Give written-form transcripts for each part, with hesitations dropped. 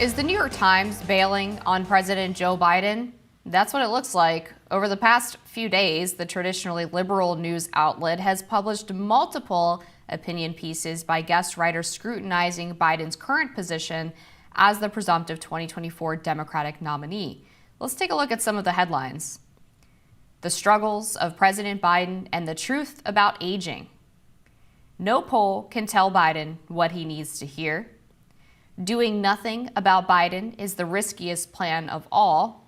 Is the New York Times bailing on President Joe Biden? That's what it looks like. Over the past few days, the traditionally liberal news outlet has published multiple opinion pieces by guest writers scrutinizing Biden's current position as the presumptive 2024 Democratic nominee. Let's take a look at some of the headlines. The struggles of President Biden and the truth about aging. No poll can tell Biden what he needs to hear. Doing nothing about Biden is the riskiest plan of all.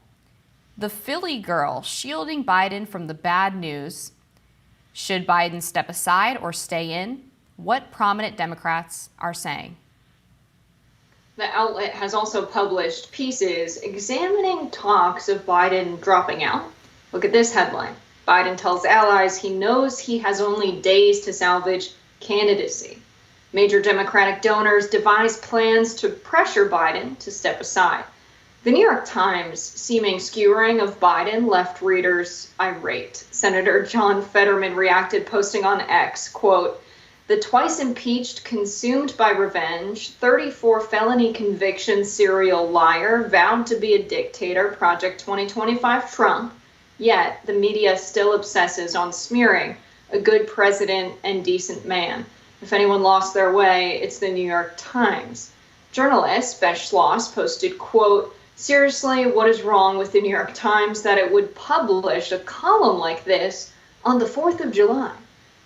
The Philly girl shielding Biden from the bad news. Should Biden step aside or stay in? What prominent Democrats are saying. The outlet has also published pieces examining talks of Biden dropping out. Look at this headline. Biden tells allies he knows he has only days to salvage candidacy. Major Democratic donors devise plans to pressure Biden to step aside. The New York Times' seeming skewering of Biden left readers irate. Senator John Fetterman reacted, posting on X, quote, "The twice impeached, consumed by revenge, 34 felony conviction serial liar, vowed to be a dictator, Project 2025 Trump, yet the media still obsesses on smearing a good president and decent man. If anyone lost their way, it's the New York Times." Journalist Besh Schloss posted, quote, "Seriously, what is wrong with the New York Times that it would publish a column like this on the 4th of July?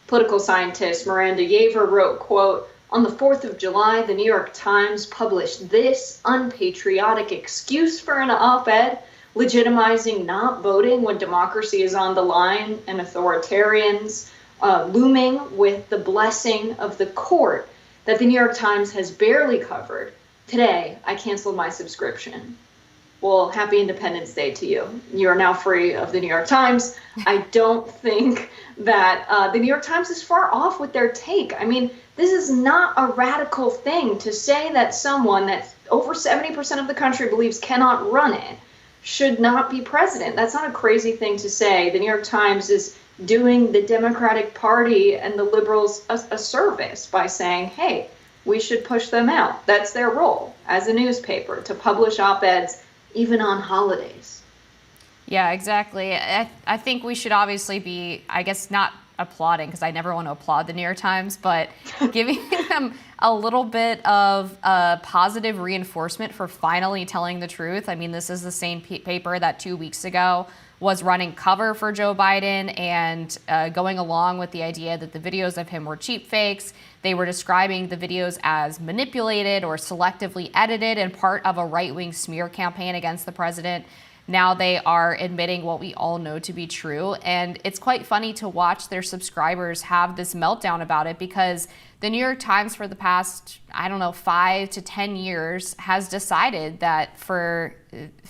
Political scientist Miranda Yaver wrote, quote, "On the 4th of July, the New York Times published this unpatriotic excuse for an op-ed, legitimizing not voting when democracy is on the line and authoritarians looming with the blessing of the court that the New York Times has barely covered. Today, I canceled my subscription." Well, happy Independence Day to you. You are now free of the New York Times. I don't think that the New York Times is far off with their take. I mean, this is not a radical thing to say that someone that over 70% of the country believes cannot run it should not be president. That's not a crazy thing to say. The New York Times is doing the Democratic Party and the liberals a service by saying, hey, we should push them out. That's their role as a newspaper, to publish op-eds even on holidays. Yeah, exactly. I think we should obviously be, I guess, not applauding, because I never want to applaud the New York Times, but giving them a little bit of positive reinforcement for finally telling the truth. I mean, this is the same paper that 2 weeks ago was running cover for Joe Biden and going along with the idea that the videos of him were cheap fakes. They were describing the videos as manipulated or selectively edited and part of a right-wing smear campaign against the president. Now they are admitting what we all know to be true. And it's quite funny to watch their subscribers have this meltdown about it, because the New York Times for the past, 5 to 10 years has decided that for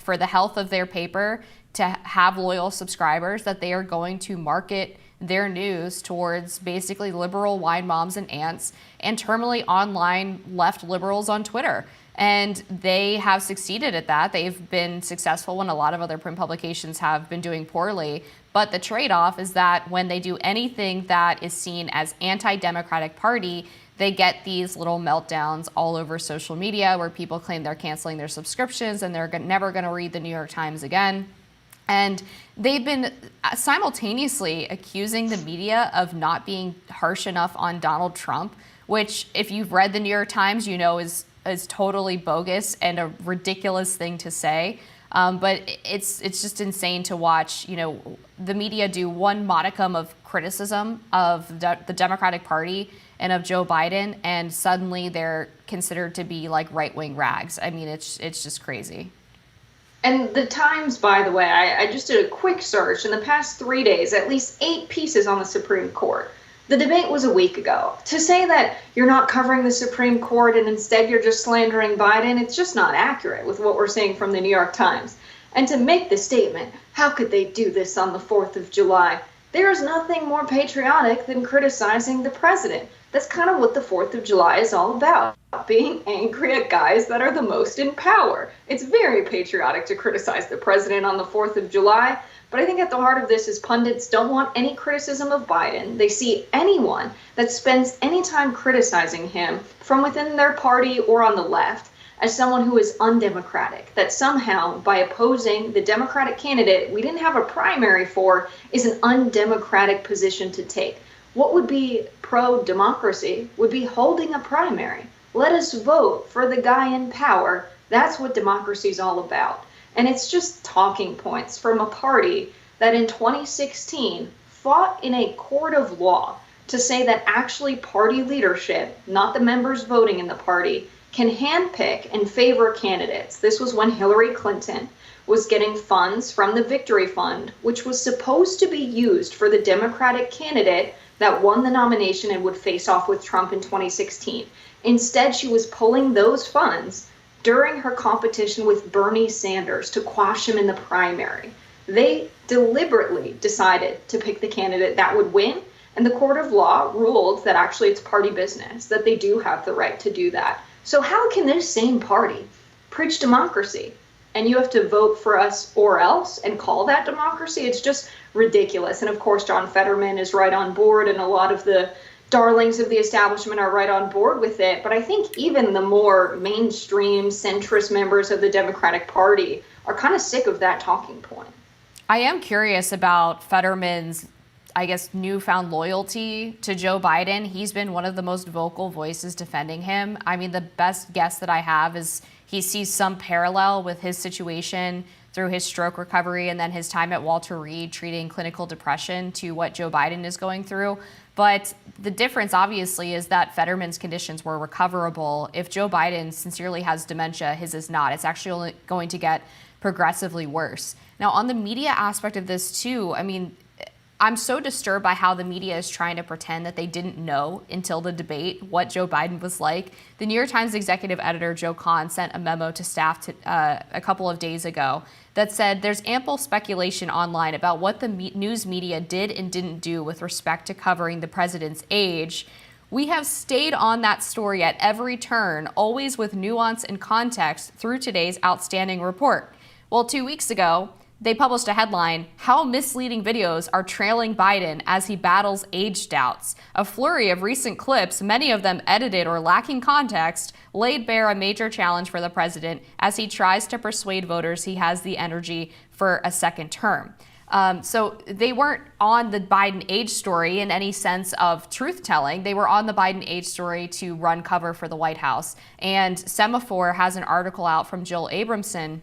the health of their paper, to have loyal subscribers, that they are going to market their news towards basically liberal wine moms and aunts and terminally online left liberals on Twitter. And they have succeeded at that. They've been successful when a lot of other print publications have been doing poorly. But the trade-off is that when they do anything that is seen as anti-Democratic Party, they get these little meltdowns all over social media where people claim they're canceling their subscriptions and they're never going to read the New York Times again. And they've been simultaneously accusing the media of not being harsh enough on Donald Trump, which, if you've read the New York Times, you know is totally bogus and a ridiculous thing to say. But it's just insane to watch, the media do one modicum of criticism of the Democratic Party and of Joe Biden, and suddenly they're considered to be like right-wing rags. I mean, it's just crazy. And the Times, by the way, I just did a quick search. In the past 3 days, at least 8 pieces on the Supreme Court. The debate was a week ago. To say that you're not covering the Supreme Court and instead you're just slandering Biden, it's just not accurate with what we're seeing from the New York Times. And to make the statement, how could they do this on the 4th of July? There is nothing more patriotic than criticizing the president. That's kind of what the 4th of July is all about, being angry at guys that are the most in power. It's very patriotic to criticize the president on the 4th of July, but I think at the heart of this is pundits don't want any criticism of Biden. They see anyone that spends any time criticizing him from within their party or on the left as someone who is undemocratic, that somehow by opposing the Democratic candidate we didn't have a primary for is an undemocratic position to take. What would be pro-democracy would be holding a primary. Let us vote for the guy in power. That's what democracy is all about. And it's just talking points from a party that in 2016 fought in a court of law to say that actually party leadership, not the members voting in the party, can handpick and favor candidates. This was when Hillary Clinton was getting funds from the Victory Fund, which was supposed to be used for the Democratic candidate that won the nomination and would face off with Trump in 2016. Instead, she was pulling those funds during her competition with Bernie Sanders to quash him in the primary. They deliberately decided to pick the candidate that would win, and the court of law ruled that actually it's party business, that they do have the right to do that. So how can this same party preach democracy and you have to vote for us or else and call that democracy? It's just ridiculous. And of course, John Fetterman is right on board, and a lot of the darlings of the establishment are right on board with it. But I think even the more mainstream centrist members of the Democratic Party are kind of sick of that talking point. I am curious about Fetterman's, I guess, newfound loyalty to Joe Biden. He's been one of the most vocal voices defending him. I mean, the best guess that I have is he sees some parallel with his situation through his stroke recovery and then his time at Walter Reed treating clinical depression to what Joe Biden is going through. But the difference, obviously, is that Fetterman's conditions were recoverable. If Joe Biden sincerely has dementia, his is not. It's actually only going to get progressively worse. Now, on the media aspect of this, too, I mean, I'm so disturbed by how the media is trying to pretend that they didn't know until the debate what Joe Biden was like. The New York Times executive editor, Joe Kahn, sent a memo to staff a couple of days ago that said there's ample speculation online about what the news media did and didn't do with respect to covering the president's age. We have stayed on that story at every turn, always with nuance and context through today's outstanding report. Well, 2 weeks ago, they published a headline, "How Misleading Videos Are Trailing Biden as He Battles Age Doubts." A flurry of recent clips, many of them edited or lacking context, laid bare a major challenge for the president as he tries to persuade voters he has the energy for a second term. So they weren't on the Biden age story in any sense of truth-telling. They were on the Biden age story to run cover for the White House. And Semaphore has an article out from Jill Abramson,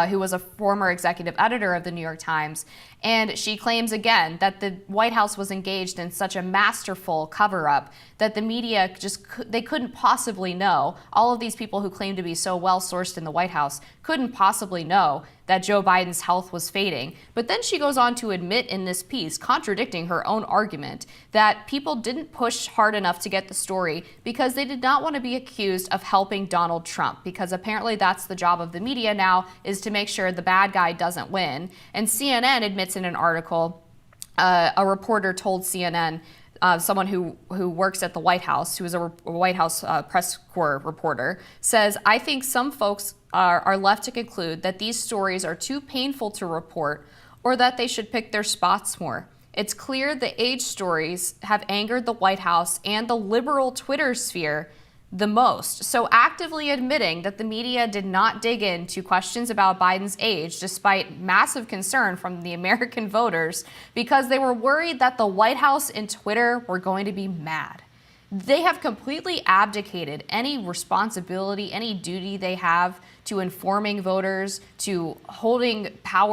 who was a former executive editor of the New York Times, and she claims again that the White House was engaged in such a masterful cover-up that the media they couldn't possibly know. All of these people who claim to be so well-sourced in the White House couldn't possibly know that Joe Biden's health was fading. But then she goes on to admit in this piece, contradicting her own argument, that people didn't push hard enough to get the story because they did not want to be accused of helping Donald Trump, because apparently that's the job of the media now, is to make sure the bad guy doesn't win. And CNN admits in an article, a reporter told CNN, someone who works at the White House, who is a White House press corps reporter, says, "I think some folks are left to conclude that these stories are too painful to report or that they should pick their spots more. It's clear the age stories have angered the White House and the liberal Twitter sphere the most." So actively admitting that the media did not dig into questions about Biden's age, despite massive concern from the American voters, because they were worried that the White House and Twitter were going to be mad. They have completely abdicated any responsibility, any duty they have to informing voters, to holding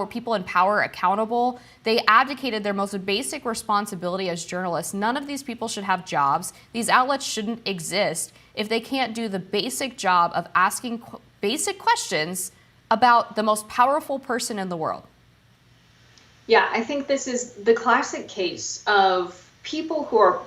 people in power accountable. They abdicated their most basic responsibility as journalists. None of these people should have jobs. These outlets shouldn't exist if they can't do the basic job of asking basic questions about the most powerful person in the world. Yeah, I think this is the classic case of people who are,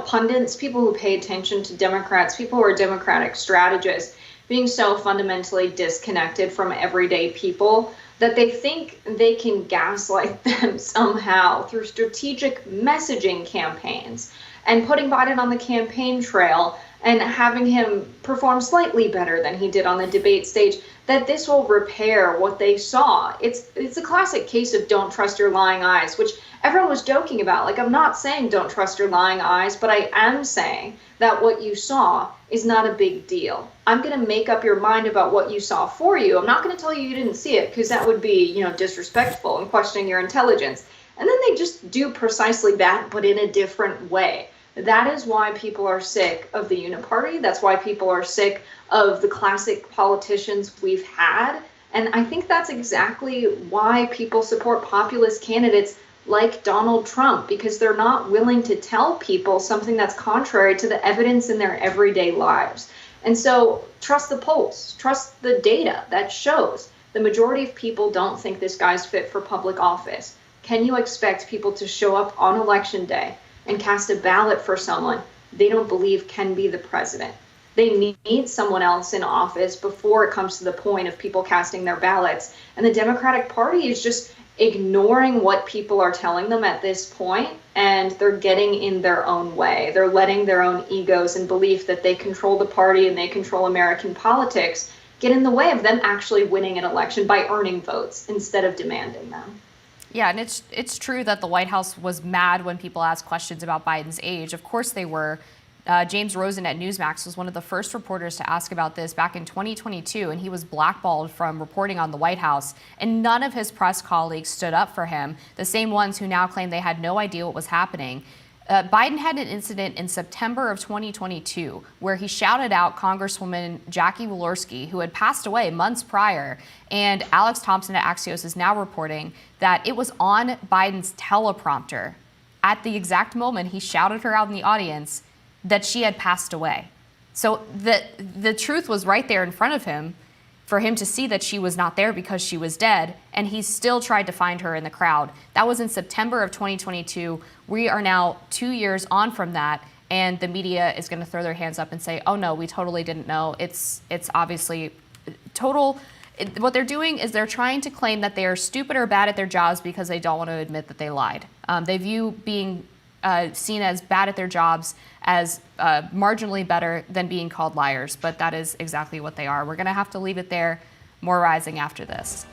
pundits, people who pay attention to Democrats, people who are Democratic strategists, being so fundamentally disconnected from everyday people that they think they can gaslight them somehow through strategic messaging campaigns and putting Biden on the campaign trail and having him perform slightly better than he did on the debate stage, that this will repair what they saw. It's a classic case of don't trust your lying eyes, which everyone was joking about. Like, I'm not saying don't trust your lying eyes, but I am saying that what you saw is not a big deal. I'm going to make up your mind about what you saw for you. I'm not going to tell you you didn't see it, because that would be, disrespectful and questioning your intelligence. And then they just do precisely that, but in a different way. That is why people are sick of the uniparty. That's why people are sick of the classic politicians we've had. And I think that's exactly why people support populist candidates like Donald Trump, because they're not willing to tell people something that's contrary to the evidence in their everyday lives. And so trust the polls, trust the data that shows the majority of people don't think this guy's fit for public office. Can you expect people to show up on election day and cast a ballot for someone they don't believe can be the president? They need someone else in office before it comes to the point of people casting their ballots. And the Democratic Party is just ignoring what people are telling them at this point, and they're getting in their own way. They're letting their own egos and belief that they control the party and they control American politics get in the way of them actually winning an election by earning votes instead of demanding them. Yeah, and it's true that the White House was mad when people asked questions about Biden's age. Of course they were. James Rosen at Newsmax was one of the first reporters to ask about this back in 2022, and he was blackballed from reporting on the White House, and none of his press colleagues stood up for him, the same ones who now claim they had no idea what was happening. Biden had an incident in September of 2022 where he shouted out Congresswoman Jackie Walorski, who had passed away months prior, and Alex Thompson at Axios is now reporting that it was on Biden's teleprompter at the exact moment he shouted her out in the audience that she had passed away. So the truth was right there in front of him for him to see that she was not there because she was dead, and he still tried to find her in the crowd. That was in September of 2022. We are now 2 years on from that, and the media is going to throw their hands up and say, oh no, we totally didn't know. It's obviously total. What they're doing is they're trying to claim that they are stupid or bad at their jobs because they don't want to admit that they lied. They view being seen as bad at their jobs as marginally better than being called liars, but that is exactly what they are. We're going to have to leave it there. More rising after this.